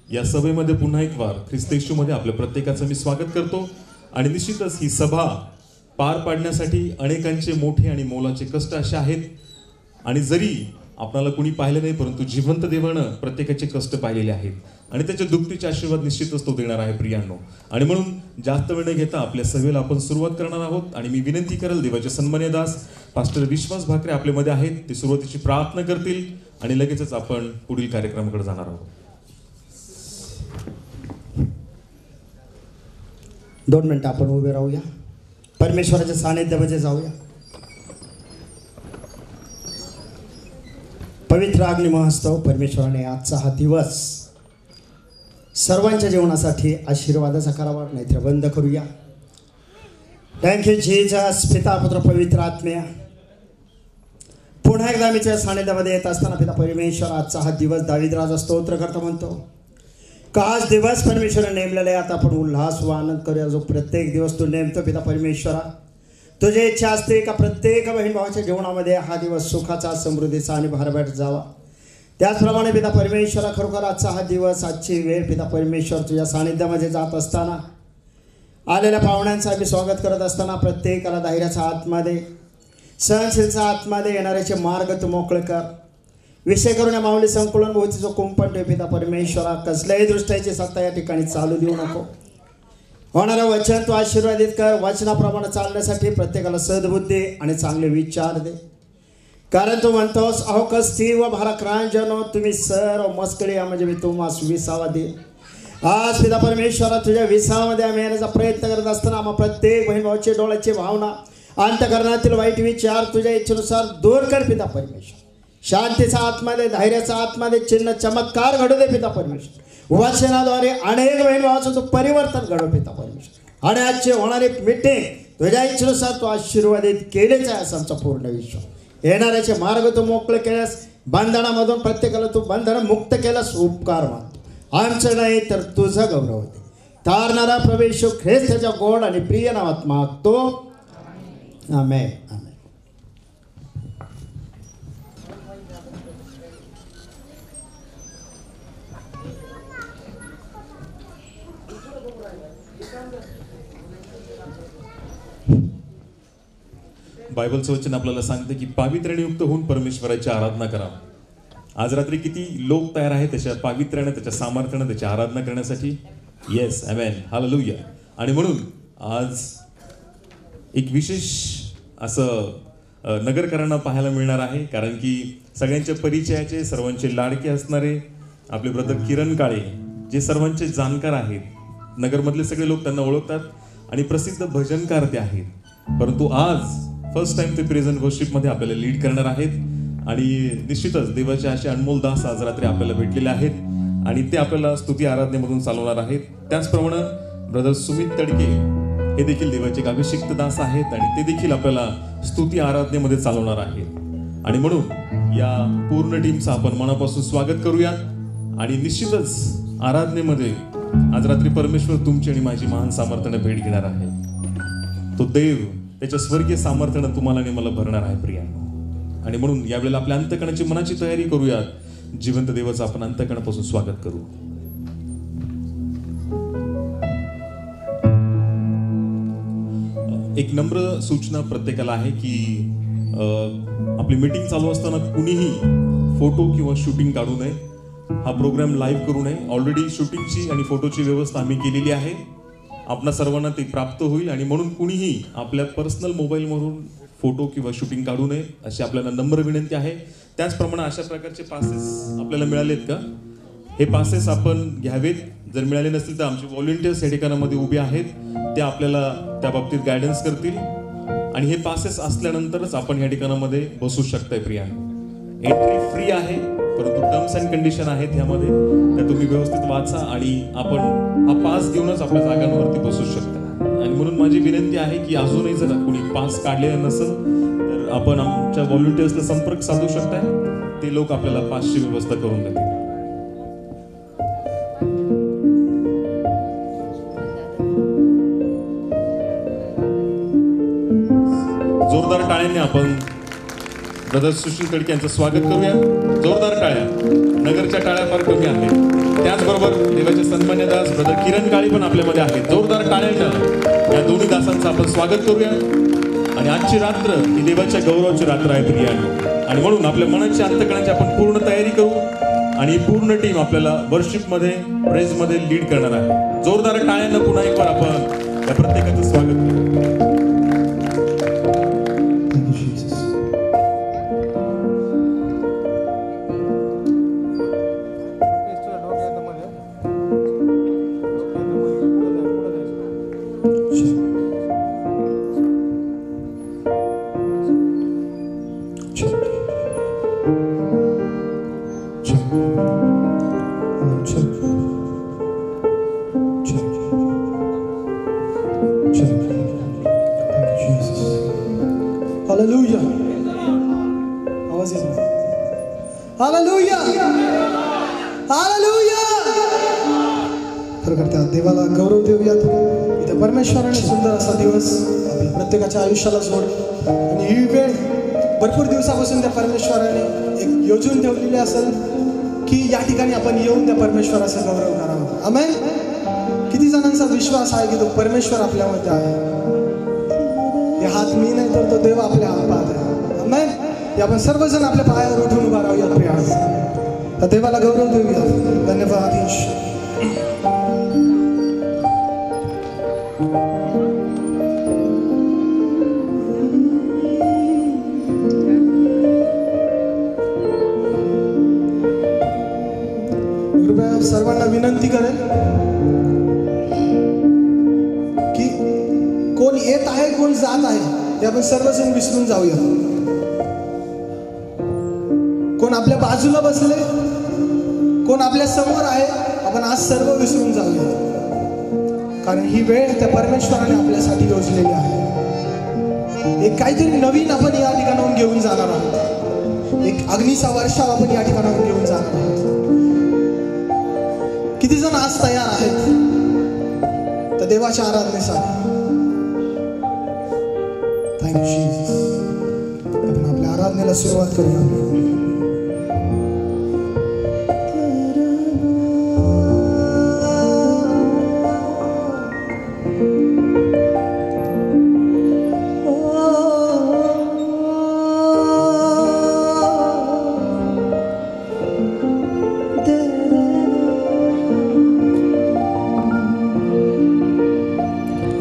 या सभेमध्ये पुन्हा एक वार ख्रिस्त येशूमध्ये आपल्या प्रत्येकाचं मी स्वागत करतो आणि निश्चितच ही सभा पार पाडण्यासाठी अनेकांचे मोठे आणि मोलाचे कष्ट असे आहेत आणि जरी आपल्याला कुणी पाहिलं नाही परंतु जिवंत देवानं प्रत्येकाचे कष्ट पाहिलेले आहेत आणि त्याचे दुःखीचे आशीर्वाद निश्चितच तो देणार आहे प्रियांनो. आणि म्हणून जास्त वेळ न घेता आपल्या सभेला आपण सुरुवात करणार आहोत आणि मी विनंती करेल देवाचे सन्माननीय दास पास्टर विश्वास भाकरे आपल्यामध्ये आहेत, ते सुरुवातीची प्रार्थना करतील आणि लगेचच आपण पुढील कार्यक्रमाकडे जाणार आहोत. 2 मिनिटं आपण उभे राहूया, परमेश्वराच्या सानिध्यामध्ये जाऊया. पवित्र अग्नी महोत्सव परमेश्वराने आजचा हा दिवस सर्वांच्या जीवनासाठी आशीर्वादाचा करावा. नाहीतर बंद करूया. Thank you Jesus. पिता पुत्र पवित्र आत्म्या, पुन्हा एकदा मी तुझ्या सानिध्यामध्ये येत असताना पिता परमेश्वर आजचा हा दिवस दावीद राजा स्तोत्र करता म्हणतो का आज दिवस परमेश्वराने नेमलेला आहे. आता आपण उल्हास व आनंद करूया. जो प्रत्येक दिवस तू नेमतो पिता परमेश्वरा, तुझी इच्छा असते का प्रत्येक बहीण भावाच्या जीवनामध्ये हा दिवस सुखाचा, समृद्धीचा आणि भरभराट जावा. त्याचप्रमाणे पिता परमेश्वरा खरोखर आजचा हा दिवस, आजची वेळ पिता परमेश्वर तुझ्या सानिध्यामध्ये जात असताना आलेल्या पाहुण्यांचं आम्ही स्वागत करत असताना प्रत्येकाला धैर्याचा आतमध्ये, सहनशीलचा आतमध्ये येणाऱ्याचे मार्ग तू मोकळे कर. विषय करून या माऊली संकुलन भोवती जो कुंपण पिता परमेश्वरा कसल्याही दृष्ट्याची सत्ता या ठिकाणी चालू देऊ नको. होणारं वचन तू आशीर्वादित कर. वचनाप्रमाणे चालण्यासाठी प्रत्येकाला सद्बुद्धी आणि चांगले विचार दे. कारण तू म्हणतोस अहो कस्ती व भाराक्रांजनो तुम्ही सर्व मस्कडी म्हणजे मी तुम्हास विसावा दे. आज पिता परमेश्वरा तुझ्या विसावामध्ये आम्ही येण्याचा प्रयत्न करत असताना आम्हा प्रत्येक बहीण भावाची डोळ्याची भावना, अंतःकरणातील वाईट विचार तुझ्या इच्छेनुसार दूर कर पिता परमेश्वर. शांतीचा आत्मध्ये, धैर्याचा आत्मध्ये चिन्ह चमत्कार घडू दे पिता परमेश्वर. वचनाद्वारे अनेक बहीण भावाचं तू परिवर्तन घडव पिता परमेश्वर. आणि आजची होणारी मीटिंग तुझ्या इच्छेनुसार तू आशीर्वादित केलेच आहे असं आमचा पूर्ण विश्वास. येणाऱ्याचे मार्ग तू मोकळे केल्यास, बंधनामधून प्रत्येकाला तू बंधन मुक्त केल्यास उपकार मानतो. आमचं नाही तर तुझं गौरव होते. तारणारा प्रवेश ख्रिस्ताच्या गोड आणि प्रिय नावात मागतो. आमेन. आमेन. बायबलचं वचन आपल्याला सांगते की पावित्र्याने युक्त होऊन परमेश्वराची आराधना करा. आज रात्री किती लोक तयार आहेत त्याच्या पावित्र्याने, त्याच्या सामर्थ्याने त्याची आराधना करण्यासाठी. येस, आमेन, हालेलुया. आणि म्हणून आज एक विशेष असं नगरकरांना पाहायला मिळणार आहे, कारण की सगळ्यांच्या परिचयाचे, सर्वांचे लाडके असणारे आपले ब्रदर किरण काळे जे सर्वांचे जाणकार आहेत. नगरमधले सगळे लोक त्यांना ओळखतात आणि प्रसिद्ध भजनकार ते आहेत. परंतु आज फर्स्ट टाइम ते प्रेझेंट वर्शिपमध्ये आपल्याला लीड करणार आहेत आणि निश्चितच देवाचे असे अनमोल दास आज रात्री आपल्याला भेटलेले आहेत आणि ते आपल्याला स्तुती आराधनेमधून चालवणार आहेत. त्याचप्रमाणे ब्रदर सुमित तडके हे देखील देवाचे एक अभिषिक्त दास आहेत आणि ते देखील आपल्याला स्तुती आराधनेमध्ये चालवणार आहेत. आणि म्हणून या पूर्ण टीमचं आपण मनापासून स्वागत करूया आणि निश्चितच आराधनेमध्ये आज रात्री परमेश्वर तुमची आणि माझी महान सामर्थ्याने भेट घेणार आहे. तो देव त्याच्या स्वर्गीय सामर्थ्याने तुम्हाला आणि मला भरणार आहे प्रिया. आणि म्हणून यावेळेला आपल्या अंतःकरणाची मनाची तयारी करूयात. जिवंत देवाचं आपण अंतःकरणापासून स्वागत करू. एक नम्र सूचना प्रत्येकाला आहे की आपली मीटिंग चालू असताना कुणीही फोटो किंवा शूटिंग काढू नये. हा प्रोग्राम लाईव्ह करू नये. ऑलरेडी शूटिंगची आणि फोटोची व्यवस्था आम्ही केलेली आहे. आपणा सर्वांना ते प्राप्त होईल आणि म्हणून कुणीही आपल्या पर्सनल मोबाईलमधून फोटो किंवा शूटिंग काढू नये अशी आपल्याला नम्र विनंती आहे. त्याचप्रमाणे अशा प्रकारचे पासेस आपल्याला मिळालेत का, हे पासेस आपण घ्यावेत. जर मिळाले नसतील तर आमचे व्हॉलंटियर्स या ठिकाणामध्ये उभे आहेत, ते आपल्याला त्या बाबतीत गायडन्स करतील. आणि हे पासेस असल्यानंतरच आपण या ठिकाणामध्ये बसू शकताय प्रिया. एंट्री फ्री आहे, परंतु टर्म्स अँड कंडिशन आहेत यामध्ये, त्या तुम्ही व्यवस्थित वाचा आणि आपण हा पास घेऊनच आपल्या जागांवरती बसू शकता. आणि म्हणून माझी विनंती आहे की अजूनही जर कोणी पास काढलेला नसेल तर आपण आमच्या व्हॉलंटियर्सला संपर्क साधू शकताय. ते लोक आपल्याला पासची व्यवस्था करून देतील. जोरदार टाळ्यांनी आपण ब्रदर सुशील तडके यांचं स्वागत करूया. जोरदार टाळ्या. नगरच्या टाळ्या फार कमी आहेत. त्याचबरोबर देवाचे सन्मान्य दास ब्रदर किरण काळे पण आपल्यामध्ये आहेत. जोरदार टाळ्यांना या दोन्ही दासांचं आपण स्वागत करूया. आणि आजची रात्र ही देवाच्या गौरवाची रात्र आहे प्रियांनो. आणि म्हणून आपल्या मनाच्या अंतकरणाची आपण पूर्ण तयारी करू आणि पूर्ण टीम आपल्याला वर्शिपमध्ये प्रेजमध्ये लीड करणार आहे. जोरदार टाळ्यांना पुन्हा एक बार आपण या प्रत्येकाचं स्वागत करू. हालेलुया. आवाज येत नाही. हालेलुया. हालेलुया. खरं करता देवाला गौरव देऊयात. इथे परमेश्वराने सुंदर असा दिवस आपल्या प्रत्येकाच्या आयुष्याला जोड आणि ही वेळ भरपूर दिवसापासून त्या परमेश्वराने एक योजून ठेवलेली असेल की या ठिकाणी आपण येऊन त्या परमेश्वराचा गौरव करावा. आमेन. किती जणांचा विश्वास आहे की तो परमेश्वर आपल्यामध्ये आहे. हे हात मी नाही तर तो देव आपल्या हात पाहत आहे. आमेन. हे आपण सर्वजण आपल्या पायावर उठून उभा राहूयात प्रियास. तर देवाला गौरव देऊया. धन्यवाद येशू. कृपया सर्वांना विनंती करेल की कोण येत आहे कोण जात आहे हे आपण सर्वजण विसरून जाऊया. कोण आपल्या बाजूला बसले कोण आपल्या समोर आहे आपण आज सर्व विसरून जाऊया. कारण ही वेळ त्या परमेश्वराने आपल्यासाठी योजलेली आहे. एक काहीतरी नवीन आपण या ठिकाणाहून घेऊन जाणार आहोत. एक अग्नीचा वर्षाव आपण या ठिकाणाहून घेऊन जाणार आहोत. किती जण आज तयार आहेत तर देवाच्या आराधनेसाठी. Thank you Jesus. आपण आपल्या आराधनेला सुरुवात करूया.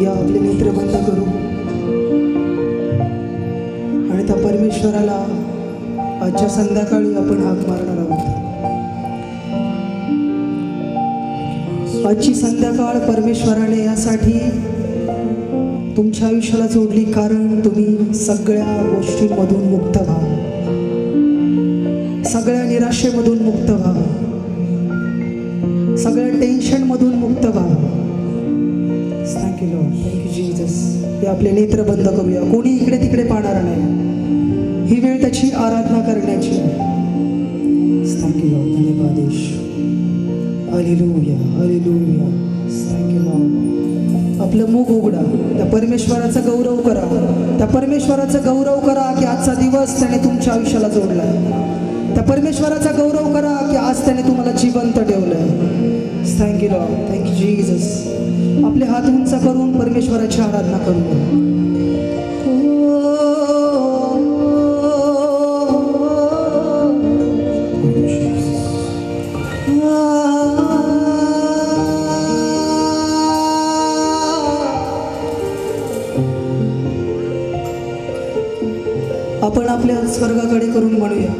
या आपले नेत्र बंद करू आणि त्या परमेश्वराला आजच्या संध्याकाळी आपण हाक मारणार आहोत. आजची संध्याकाळ परमेश्वराने यासाठी तुमच्या आयुष्याला जोडली कारण तुम्ही सगळ्या गोष्टींमधून मुक्त व्हा. सगळ्या निराशेमधून मुक्त व्हा. सगळ्या टेन्शनमधून मुक्त व्हा. Thank you Lord. Thank you Jesus. हे आपले नेत्र बंद करूया. कोणी इकडे तिकडे पाहणार नाही. ही वेळ त्याची आराधना करण्याची. Thank you Lord. धन्यवाद येशू. हालेलुया. हालेलुया. Thank you Lord. आपलं मुख उघडा. त्या परमेश्वराचा गौरव करा. त्या परमेश्वराचा गौरव करा की आजचा दिवस त्याने तुमच्या आयुष्याला जोडलाय. त्या परमेश्वराचा गौरव करा की आज त्याने तुम्हाला जिवंत ठेवलंय. Thank you Lord. Thank you Jesus. आपले हात उंच करून परमेश्वराची आराधना करूया. आपण आपल्या स्वर्गाकडे करून म्हणूया.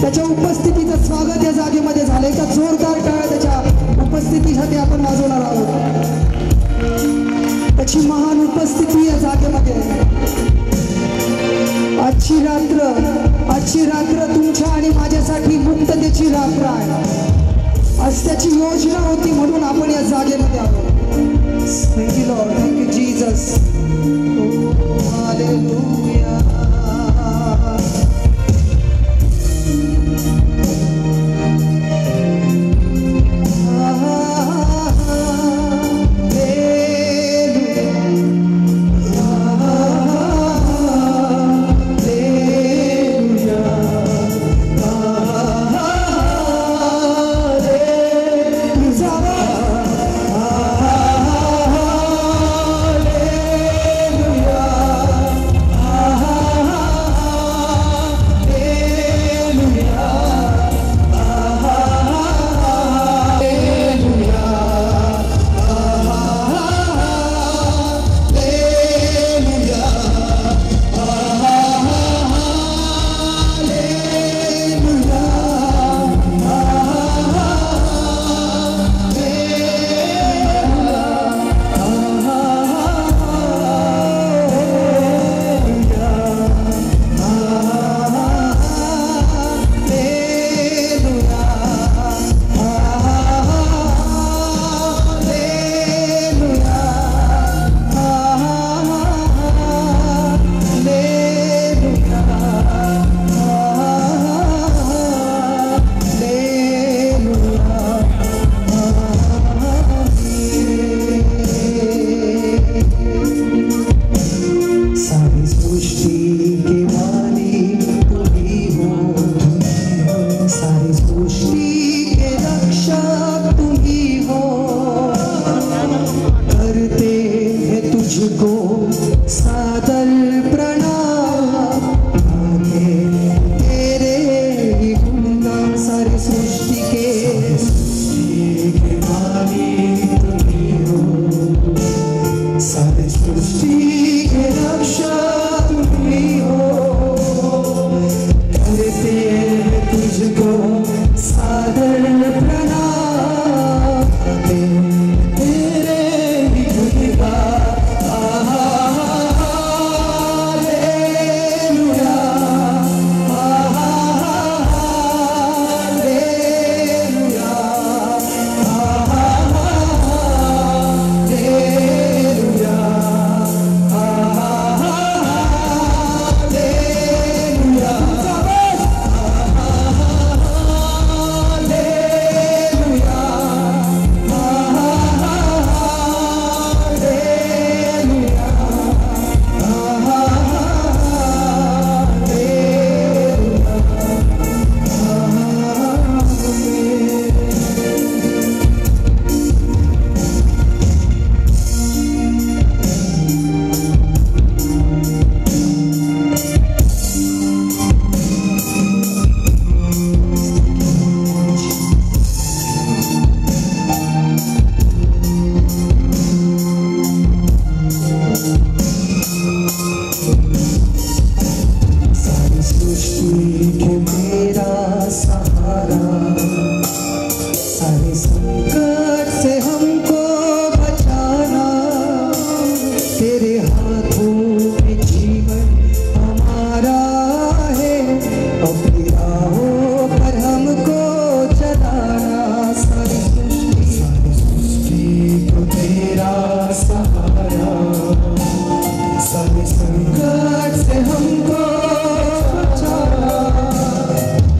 त्याच्या उपस्थितीचं स्वागत या जागेमध्ये झालं. एका जोरदार टाळ्या त्याच्या उपस्थितीसाठी आपण वाजवणार आहोत. त्याची महान उपस्थिती या जागेमध्ये. आजची रात्र तुमच्या आणि माझ्यासाठी मुक्ततेची रात्र आहे. आज त्याची योजना होती म्हणून आपण या जागेमध्ये आलो. Thank you Lord, thank you Jesus. Oh, hallelujah.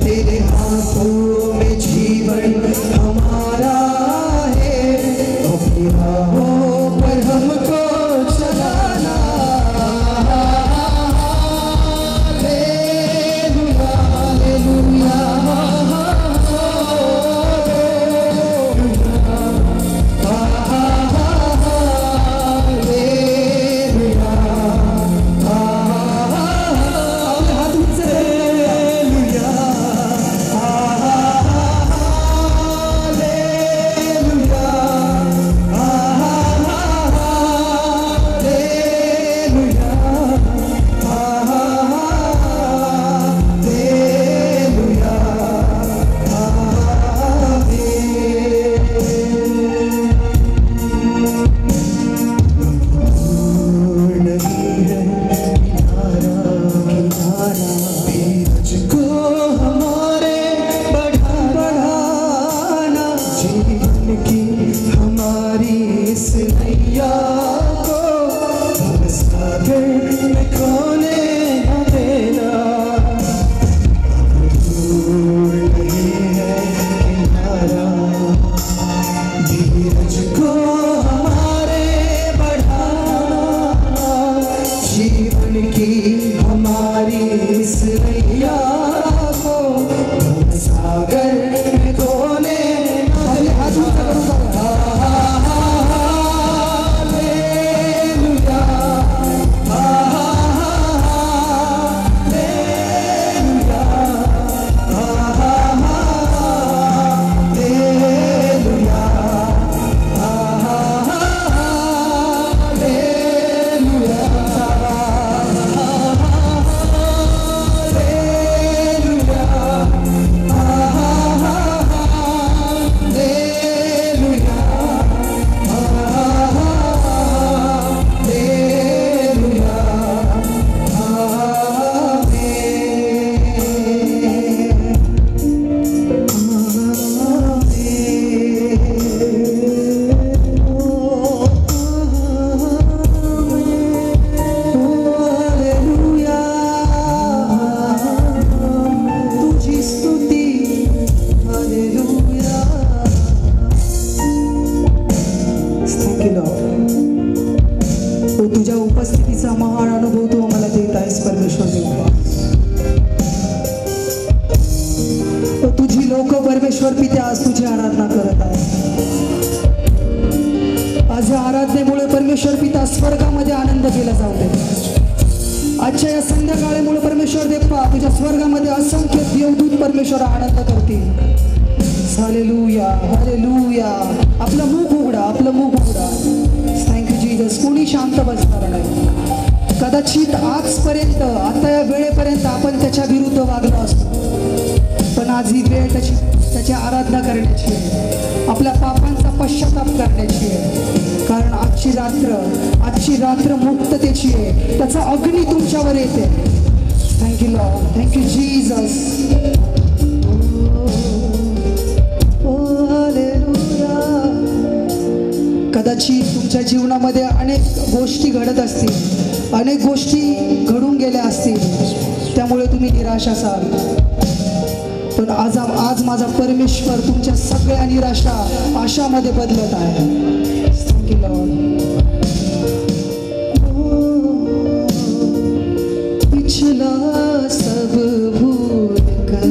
तेरे हाथों में जीवन हमारा परमेश्वर पिता स्वर्गामध्ये आनंद केला जाऊ दे. आजच्या या संध्याकाळीमुळे परमेश्वर देवा तुझ्या स्वर्गामध्ये असंख्य देवदूत परमेश्वर आनंद करतील. Hallelujah hallelujah. आपलं मुख उघडा, आपलं मुख उघडा. Thank you Jesus. कोणी शांत बसणार नाही. कदाचित आजपर्यंत आता या वेळेपर्यंत आपण त्याच्या विरुद्ध वागलो असतो, पण आज ही वेळ त्याची आराधना करण्याची आहे, आपल्या पापांचा पश्चाताप करण्याची आहे. कारण आजची रात्र मुक्ततेची आहे. त्याचा अग्नी तुमच्यावर येते. Thank you Lord. Thank you Jesus. कदाचित तुमच्या जीवनामध्ये अनेक गोष्टी घडत असतील, अनेक गोष्टी घडून गेल्या असतील, त्यामुळे तुम्ही निराश असाल. पण आज माझा परमेश्वर तुमच्या सगळ्या निराशा आशामध्ये बदलत आहे. Thank you Lord. पिछला सब भूल कर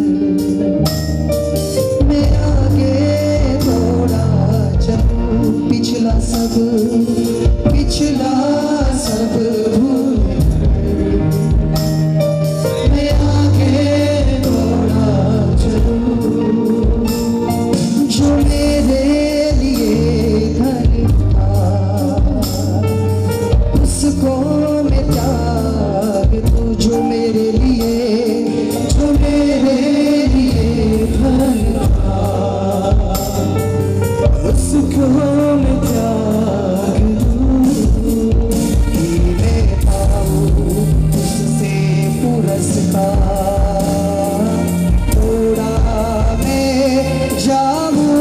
मैं आगे थोड़ा चलूं. पिछला सब भूल मैं आगे थोड़ा चलूं. जो मेरे लिए धन था उसको मैं त्याग दूं. जो मेरे लिए धन था उसको मैं त्याग दूं. कि मैं पाऊं उससे पुरस्कार. थोड़ा मैं जाऊं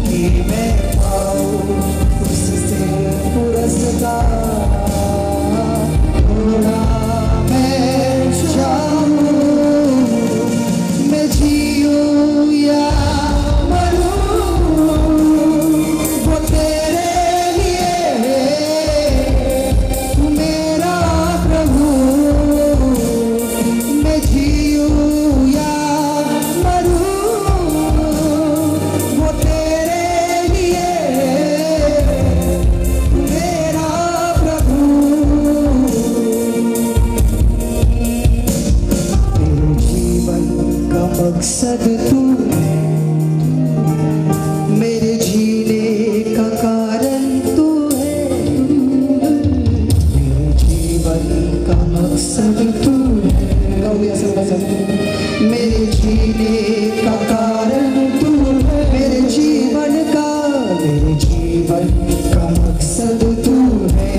कि मैं पाऊं उससे पुरस्कार. थोड़ा मैं जाऊं. मैं जीऊं या मरूं वो तेरे लिए. तू मेरा प्रभु. मैं जीऊं या मरूं वो तेरे लिए. तू मेरा प्रभु. मेरे जीवन का मकसद तू है. मेरे जीने का कारण तू है. मेरे जीवन का मकसद तू है. गाऊया सर्वजण. मेरे जीने का कारण तू है. मेरे जीवन का मकसद तू है.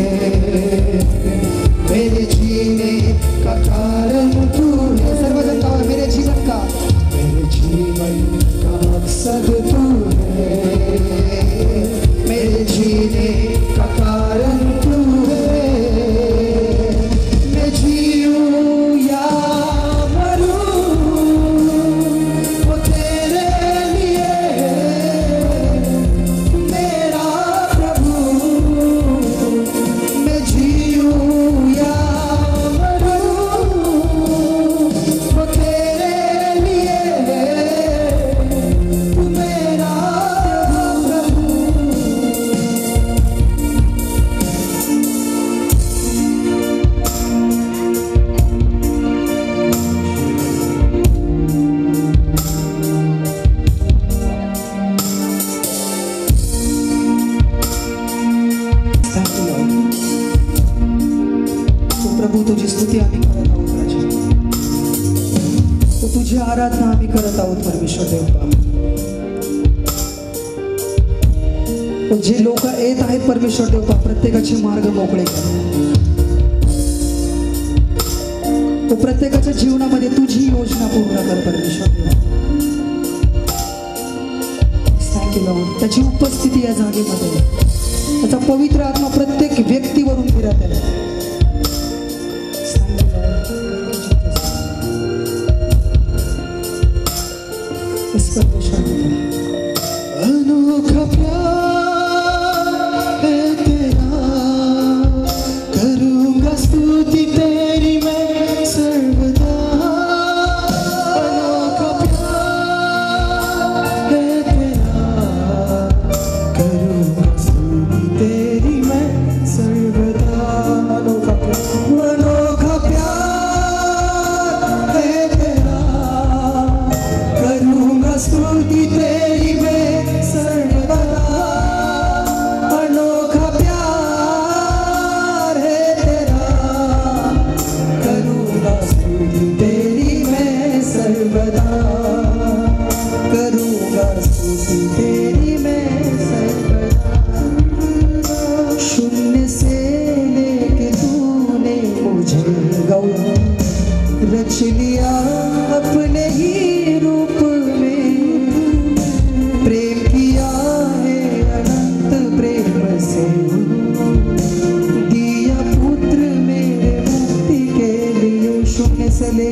मेरे जीने का कारण तू है. सर्वजण गाऊया. मेरे जीवन का मकसद तू है. मेरे जीने का कारण तू है. मैं जीऊं या मरूं वो तेरे लिए. मेरा प्रभु. मैं जीऊं या मरूं वो तेरे लिए. तू मेरा प्रभु. Thank you, Lord. तो प्रभू तुझी स्तुती आम्ही करत आहोत राजा. तो तुझी आराधना आम्ही करत आहोत परमेश्वर देवा. तो जे लोक येत आहेत परमेश्वर देवा प्रत्येकाचे मार्ग मोकळे कर. तो प्रत्येकाच्या जीवनामध्ये तुझी योजना पूर्ण कर परमेश्वर देवा. Thank you Lord. त्याची उपस्थिती या जागेमध्ये, त्याचा पवित्र आत्मा प्रत्येक व्यक्तीवरून फिरत आहे. अनोखा प्यार है तेरा. करूंगा स्तुति तेरी मैं सर्वदा. अनोखा प्यार है तेरा. करूंगा स्तुति तेरी मैं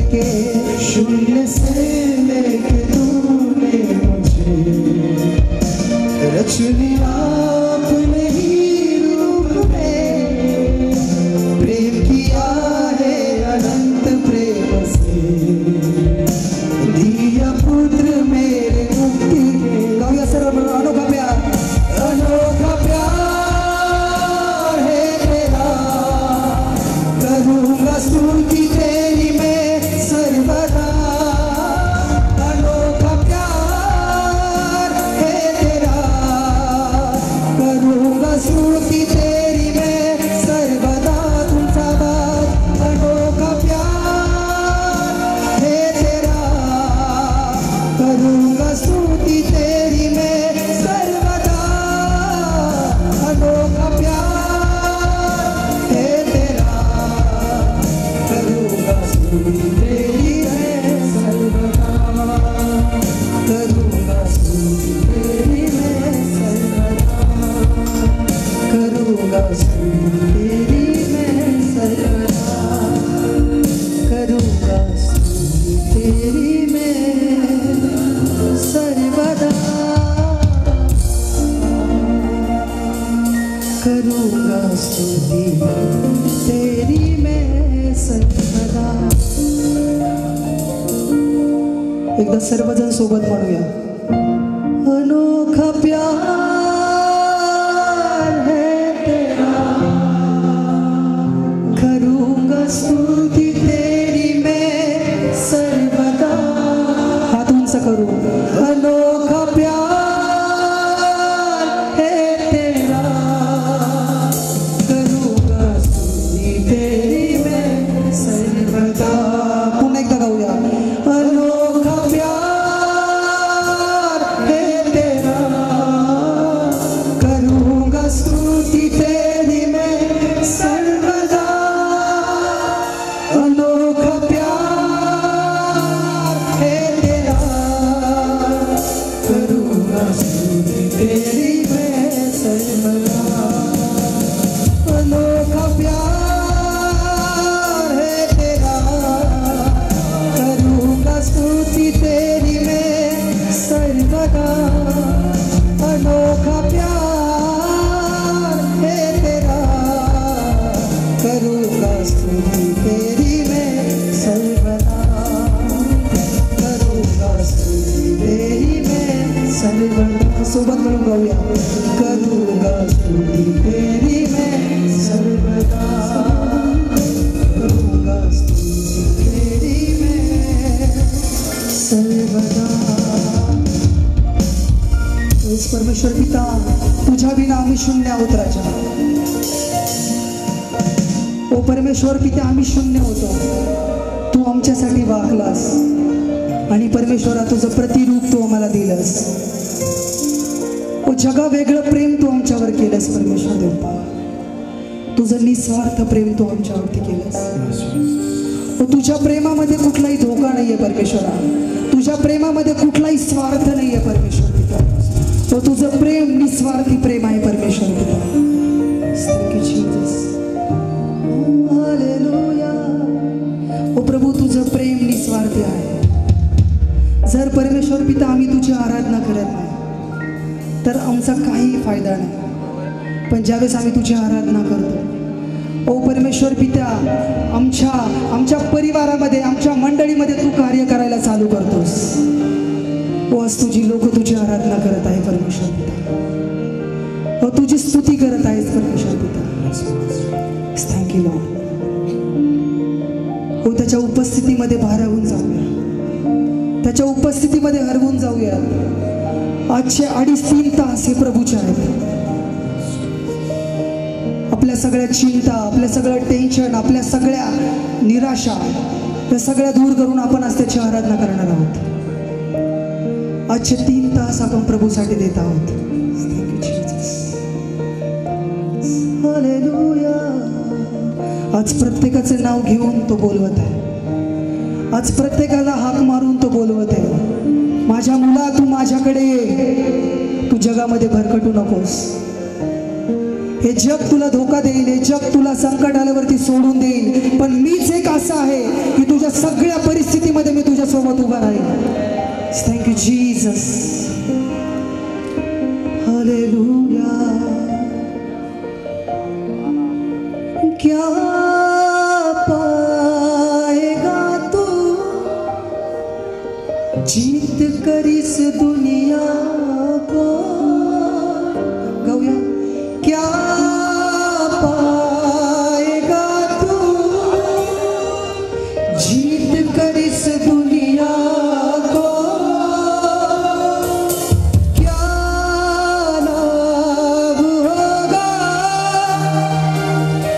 लेके शून्य से लेके तूने मुझे रच लिया अपने ही रूप में, प्रेम किया है अनंत प्रेम से, दिया पुत्र मेरे मुक्ति के। गाऊया सर्व अनोखा प्यार, अनोखा प्यार है तेरा, करूँगा स्तुति तेरी मैं सर्वदा। अनोखा प्यार है तेरा, करूँगा स्तुति तेरी मैं सर्वदा। तुमचा बात अनोखा प्यार है तेरा, करूँगा स्तुति तेरी मैं सर्वदा। अनोखा प्यार है तेरा, करूँगा स्तुति तेरी मैं सर्वदा, करूँगा स्तुति तेरी मैं सर्वदा, करूँगा स्तुति तेरी मैं सर्वदा, करूँगा स्तुति तेरी मैं सर्वदा, करूँगा स्तुति तेरी मैं सर्वदा। एकदा सर्वजण सोबत म्हणूया, अनोखा प्यार है तेरा, करूँगा स्तुति तेरी मैं सर्वदा। हात उंच करू, अनोखा प्यार है तेरा, करूँगा स्तुति तेरी मैं सर्वदा। पुन्हा एकदा गाऊया, अनोखा प्यार है तेरा, करूँगा स्तुति तेरी मैं सर्वदा। अनोखा प्यार है तेरा, करूँगा स्तुति तेरी मैं सर्वदा। अनोखा प्यार है तेरा, करूँगा स्तुति तेरी मैं सर्वदा। अनोखा प्यार है तेरा, करूँगा स्तुति तेरी मैं सर्वदा, करूँगा स्तुति तेरी मैं सर्वदा। सोबत म्हणून गाऊया, करूँगा स्तुति तेरी मैं सर्वदा, करूँगा स्तुति तेरी मैं सर्वदा। हेच परमेश्वर पिता, तुझ्या बिना आम्ही शून्य आहोत राजा। ओ परमेश्वर पिता, आम्ही शून्य होतो, तू आमच्यासाठी वाकलास आणि परमेश्वरा तुझं प्रतिरूप तू आम्हाला दिलंस। ओ जगा वेगळं प्रेम तू आमच्यावर केलंस परमेश्वर देवा, तुझं निस्वार्थ प्रेम तू आमच्यावरती केलंस। ओ तुझ्या प्रेमामध्ये कुठलाही धोका नाहीये परमेश्वरा, तुझ्या प्रेमामध्ये कुठलाही स्वार्थ नाहीये परमेश्वर पिता। ओ तुझं प्रेम निस्वार्थी प्रेम आहे परमेश्वर पिता। Thank you, Jesus. हालेलुया। ओ प्रभू, तुझं प्रेम निस्वार्थी आहे। जर परमेश्वर पिता आम्ही तुझी आराधना करत नाही तर आमचा काही फायदा नाही, पण ज्यावेळेस आम्ही तुझी आराधना करतो, ओ परमेश्वर पिता, आमच्या परिवारामध्ये, आमच्या मंडळीमध्ये तू कार्य करायला चालू करतोस। ओ आज तुझी लोक तुझी आराधना करत आहे परमेश्वर पिता, ओ तुझी स्तुती करत आहेस परमेश्वर पिता। Thank you Lord. हो त्याच्या उपस्थितीमध्ये भारावून जाऊया, त्याच्या उपस्थितीमध्ये हरवून जाऊया। आजचे 2.5-3 तास हे प्रभूचे आहेत। आपल्या सगळ्या चिंता, आपल्या सगळं टेन्शन, आपल्या सगळ्या निराशा, या सगळ्या दूर करून आपण आज त्याची आराधना करणार आहोत। आजचे 3 तास आपण प्रभूसाठी देत आहोत। Thank you Jesus. हालेलुया। आज प्रत्येकाचं नाव घेऊन तो बोलवत आहे, आज प्रत्येकाला हाक मारून तो बोलवत आहे, माझ्या मुला तू माझ्याकडे ये, तू जगामध्ये भरकटू नकोस। हे जग तुला धोका देईल, हे जग तुला संकट आल्यावरती सोडून देईल, पण मीच एक असा आहे की तुझ्या सगळ्या परिस्थितीमध्ये मी तुझ्या सोबत उभा राहील. Thank you Jesus. हालेलुया. क्या पाएगा तू जीत कर इस दुनिया को. गाऊया. क्या पाएगा तू जीत कर इस दुनिया को. क्या लाभ होगा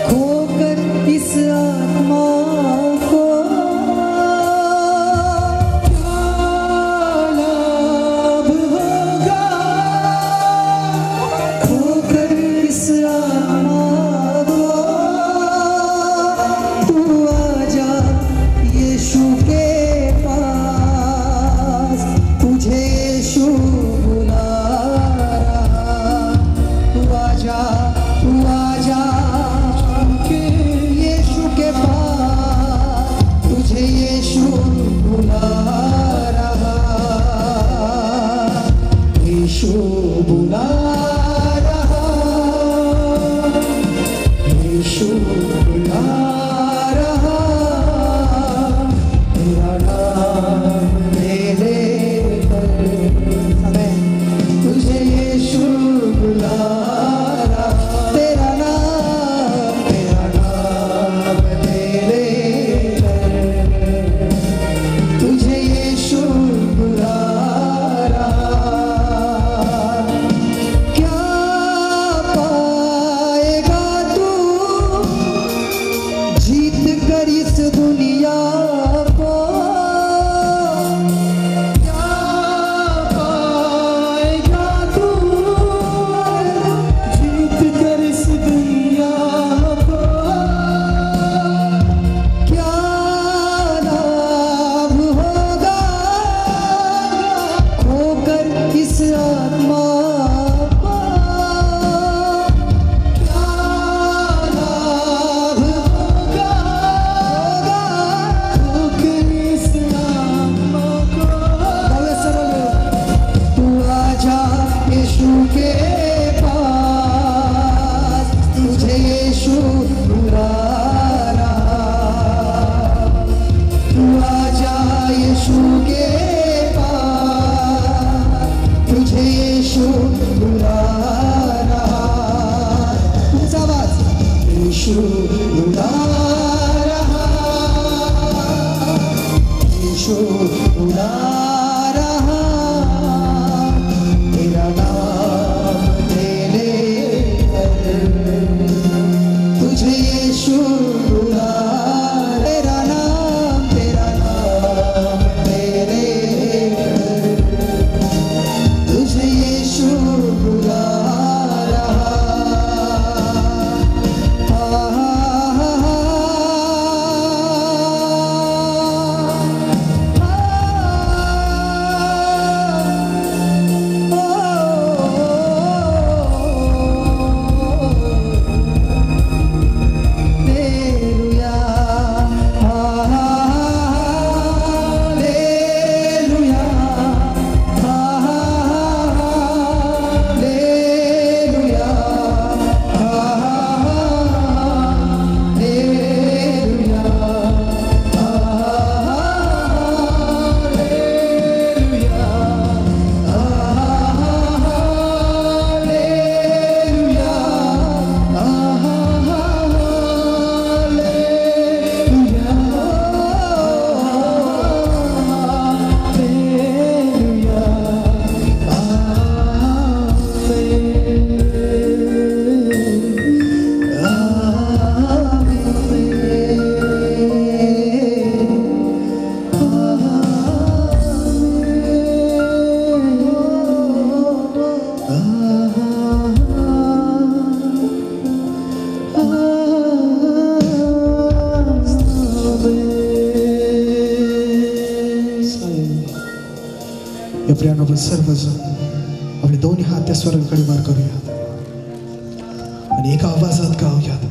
खोकर इस आत्मा को. क्या लाभ होगा खोकर इस आत्मा को. तू आजा यीशु के पास, तुझे यीशु बुला रहा. तू आजा यीशु के पास, तुझे यीशु बुला रहा. यीशु बुला रहा, यीशु बुला रहा. तेरा नाम ले लेकर हमें तुझे यीशु बुला रहा. तेरा नाम ले लेकर तुझे यीशु बुला रहा. क्या पाएगा तू जीत कर इस दुनिया को. क्या पाएगा तू जीत कर इस दुनिया को. क्या लाभ होगा खोकर इस आत्मा को. क्या लाभ होगा खोकर इस आत्मा को. तू आजा यीशु के पास, तुझे यीशु बुला रहा. तू आजा यीशु के पास, तुझे यीशु बुला रहा. तुमचा आवाज. यीशु बुला रहा, यीशु बुला रहा. तेरा नाम ले लेकर तुझे यीशु बुला. तेरा नाम ले लेकर तुझे यीशु बुला रहा. या प्रियानो, आपण सर्वजण आपले दोन्ही हात त्या स्वर्गाकडे वार करूया. आणि एका आवाजात गाऊयात.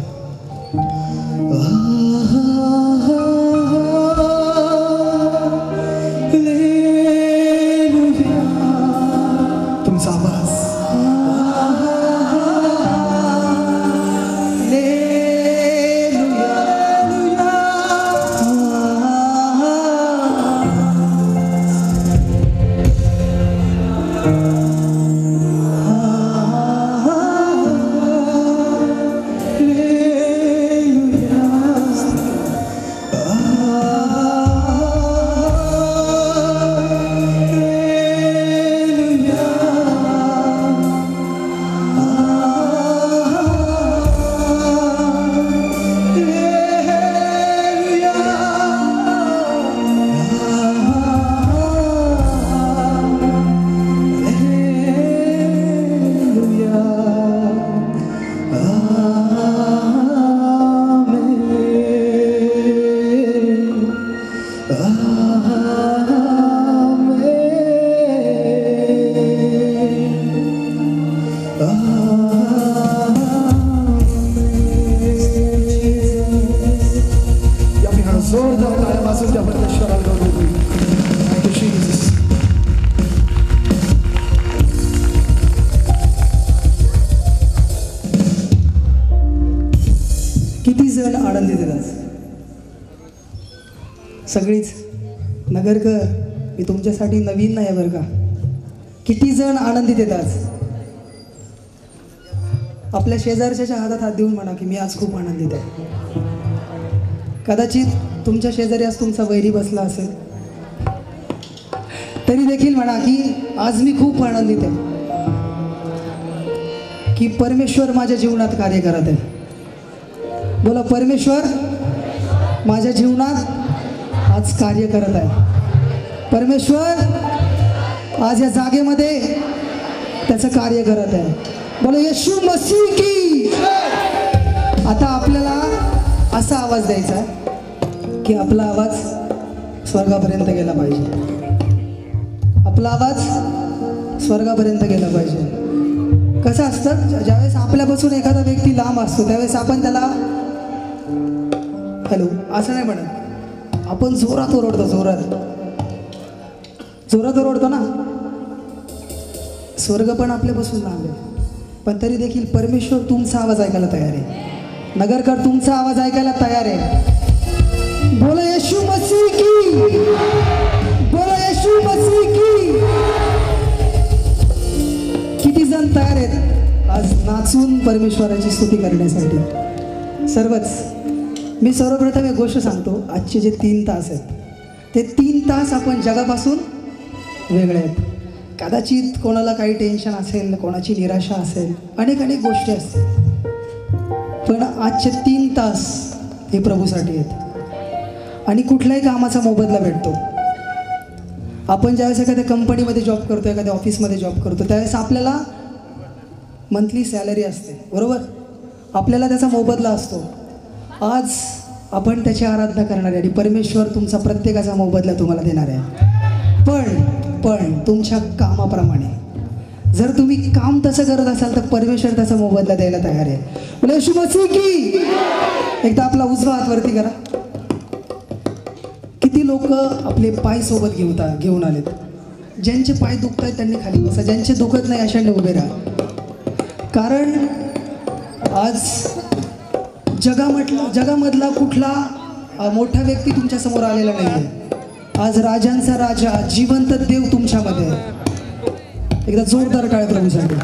तुमचा आवाज जोरदार टाळ्या वाजवून द्या परमेश्वराला गौरव. Thank you, Jesus. किती जण आनंदित आहेत आज? सगळीच नगरकर, मी तुमच्यासाठी नवीन नाही बरं का. किती जण आनंदित आहेत आज? आपल्या शेजारच्या हातात हात देऊन म्हणा की मी आज खूप आनंदित आहे. कदाचित तुमच्या शेजारी आज तुमचा वैरी बसला असेल, तरी देखील म्हणा की आज मी खूप आनंदित आहे की परमेश्वर माझ्या जीवनात कार्य करत आहे. बोला, परमेश्वर माझ्या जीवनात आज कार्य करत आहे. परमेश्वर आज या जागेमध्ये त्याचं कार्य करत आहे. बोला, येशू मसीह की. आता आपल्याला असा आवाज द्यायचा आहे की आपला आवाज स्वर्गापर्यंत गेला पाहिजे. आपला आवाज स्वर्गापर्यंत गेला पाहिजे. कसं असतं, ज्यावेळेस आपल्यापासून एखादा व्यक्ती लांब असतो त्यावेळेस आपण त्याला हॅलो असं नाही म्हणत, आपण जोरात ओरडतो. जोरात ओरडतो ना. स्वर्ग पण आपल्यापासून लांब आहे, पण तरी देखील परमेश्वर तुमचा आवाज ऐकायला तयार आहे. नगरकर तुमचा आवाज ऐकायला तयार आहे. बोला, येशू मसीह की. बोला, येशू मसीह की. किती जण तयार आहेत आज नाचून परमेश्वराची स्तुती करण्यासाठी? सर्वच. मी सर्वप्रथम एक गोष्ट सांगतो, आजचे जे 3 तास आहेत ते 3 तास आपण जगापासून वेगळे आहेत. कदाचित कोणाला काही टेन्शन असेल, कोणाची निराशा असेल, अनेक गोष्टी असतील, पण आजचे 3 तास हे प्रभूसाठी आहेत. आणि कुठल्याही कामाचा मोबदला भेटतो. आपण ज्यावेळेस एखाद्या कंपनीमध्ये जॉब करतो, एखाद्या ऑफिसमध्ये जॉब करतो, त्यावेळेस आपल्याला मंथली सॅलरी असते, बरोबर? आपल्याला त्याचा मोबदला असतो. आज आपण त्याची आराधना करणार आहे आणि परमेश्वर तुमचा प्रत्येकाचा मोबदला तुम्हाला देणार आहे. पण तुमच्या कामाप्रमाणे. जर तुम्ही काम तसं करत असाल तर परमेश्वर त्याचा मोबदला द्यायला तयार आहे. बोला, येशू मसीह की. एकदा आपला उजवा हात वरती करा. किती लोक आपले पाय सोबत घेऊन आलेत? ज्यांचे पाय दुखत आहेत त्यांनी खाली बसा, ज्यांचे दुखत नाही अशांनी उभे राहा. कारण आज जगामधला कुठला मोठा व्यक्ती तुमच्या समोर आलेला नाही आहे. आज राजांचा राजा, जिवंत देव तुमच्यामध्ये आहे. एकदा जोरदार टाळ्या प्रभूसाठी.